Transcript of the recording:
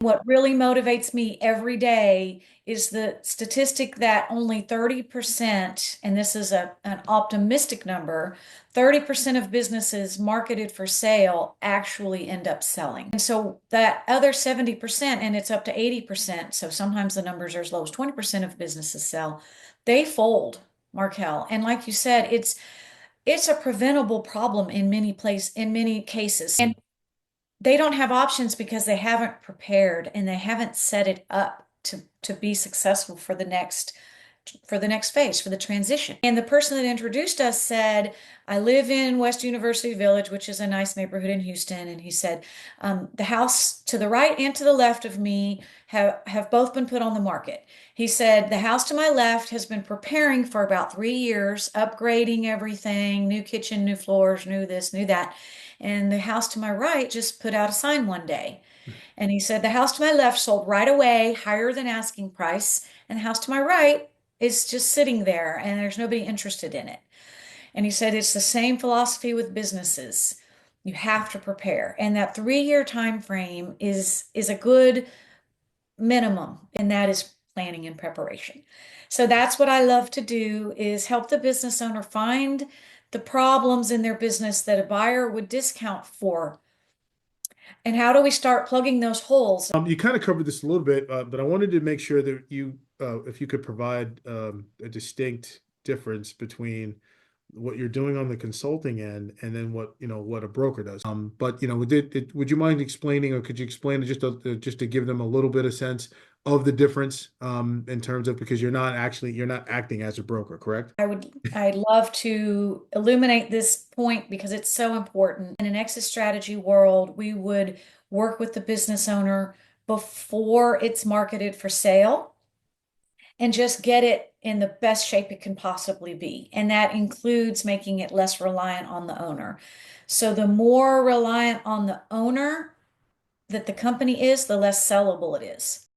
What really motivates me every day is the statistic that only 30%, and this is an optimistic number, 30% of businesses marketed for sale actually end up selling. And so that other 70%, and it's up to 80%, so sometimes the numbers are as low as 20% of businesses sell, they fold, Markel. And like you said, it's a preventable problem in many cases. And they don't have options because they haven't prepared and they haven't set it up to be successful for the next phase, for the transition. And the person that introduced us said, I live in West University Village, which is a nice neighborhood in Houston. And he said, the house to the right and to the left of me have both been put on the market. He said, the house to my left has been preparing for about 3 years, upgrading everything, new kitchen, new floors, new this, new that. And the house to my right just put out a sign one day. And he said, the house to my left sold right away, higher than asking price. And the house to my right is just sitting there and there's nobody interested in it. And he said, it's the same philosophy with businesses. You have to prepare. And that 3 year time frame is a good minimum, and that is planning and preparation. So that's what I love to do is help the business owner find the problems in their business that a buyer would discount for. And how do we start plugging those holes? You kind of covered this a little bit, but I wanted to make sure that if you could provide a distinct difference between what you're doing on the consulting end and then what a broker does. But would you mind explaining, or could you explain it just to give them a little bit of sense of the difference in terms of, because you're not acting as a broker, correct? I'd love to illuminate this point because it's so important. In an exit strategy world, we would work with the business owner before it's marketed for sale and just get it in the best shape it can possibly be. And that includes making it less reliant on the owner. So the more reliant on the owner that the company is, the less sellable it is.